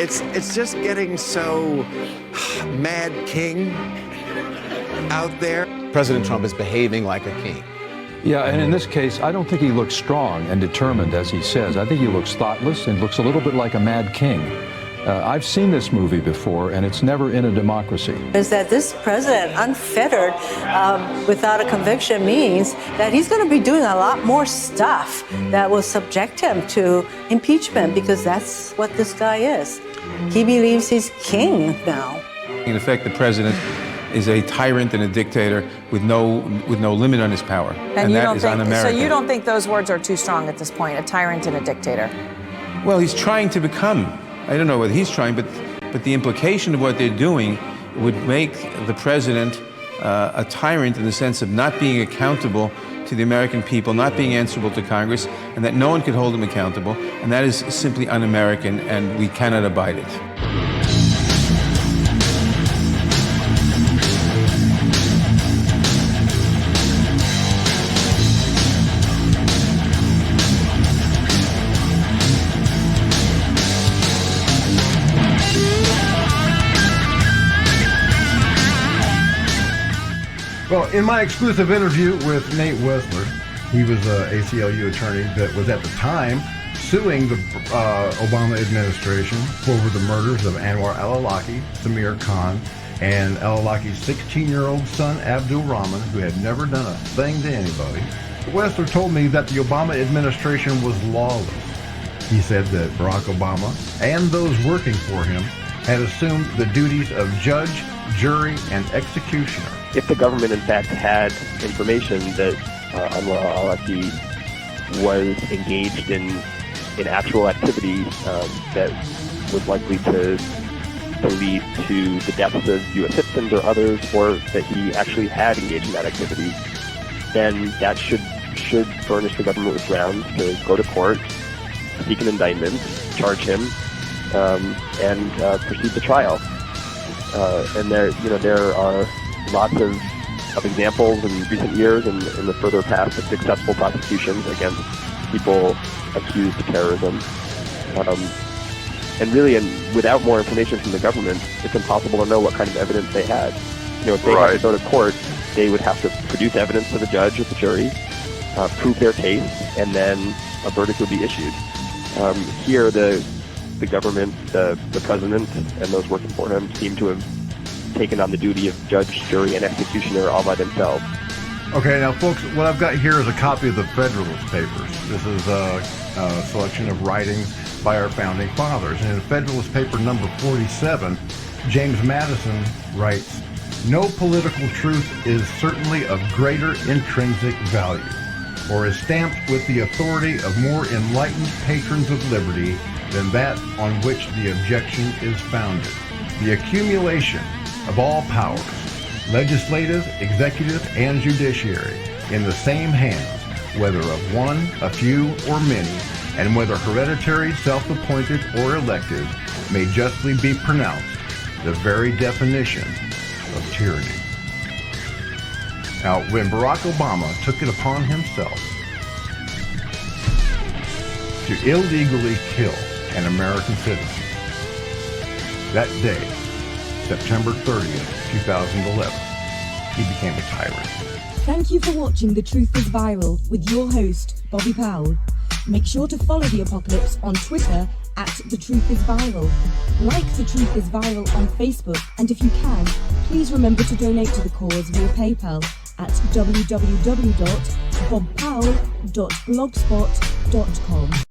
it's just getting so mad king out there. President Trump is behaving like a king. Yeah, and in this case, I don't think he looks strong and determined, as he says. I think he looks thoughtless and looks a little bit like a mad king. I've seen this movie before, and it's never in a democracy. Is that this president, unfettered, without a conviction, means that he's going to be doing a lot more stuff that will subject him to impeachment, because that's what this guy is. He believes he's king now. In effect, the president is a tyrant and a dictator with no limit on his power, and that is un-American. So you don't think those words are too strong at this point, a tyrant and a dictator? Well, he's trying to become. I don't know whether he's trying, but the implication of what they're doing would make the president a tyrant in the sense of not being accountable to the American people, not being answerable to Congress, and that no one could hold him accountable, and that is simply un-American, and we cannot abide it. Well, in my exclusive interview with Nate Wessler, he was an ACLU attorney that was at the time suing the Obama administration over the murders of Anwar al-Awlaki, Samir Khan, and al-Awlaki's 16-year-old son, Abdul Rahman, who had never done a thing to anybody. Wessler told me that the Obama administration was lawless. He said that Barack Obama and those working for him had assumed the duties of judge, jury, and executioner. If the government, in fact, had information that Anwar al-Awlaki was engaged in actual activity that was likely to lead to the deaths of U.S. citizens or others, or that he actually had engaged in that activity, then that should furnish the government with grounds to go to court, seek an indictment, charge him, and proceed to trial. And there are lots of examples in recent years and in the further past of successful prosecutions against people accused of terrorism. And really, without more information from the government, it's impossible to know what kind of evidence they had. If they had to go to court, they would have to produce evidence to the judge or the jury, prove their case, and then a verdict would be issued. Here, the government, the president, and those working for him seem to have taken on the duty of judge, jury, and executioner all by themselves. Okay, now folks, what I've got here is a copy of the Federalist Papers. This is a selection of writings by our founding fathers. And in Federalist Paper number 47, James Madison writes, "No political truth is certainly of greater intrinsic value, or is stamped with the authority of more enlightened patrons of liberty than that on which the objection is founded. The accumulation of all powers, legislative, executive, and judiciary, in the same hands, whether of one, a few, or many, and whether hereditary, self-appointed, or elective, may justly be pronounced the very definition of tyranny." Now, when Barack Obama took it upon himself to illegally kill an American citizen, that day, September 30th, 2011, he became a tyrant. Thank you for watching The Truth is Viral with your host, Bobby Powell. Make sure to follow The Apocalypse on Twitter @The Truth is Viral. Like The Truth is Viral on Facebook, and if you can, please remember to donate to the cause via PayPal at www.bobpowell.blogspot.com.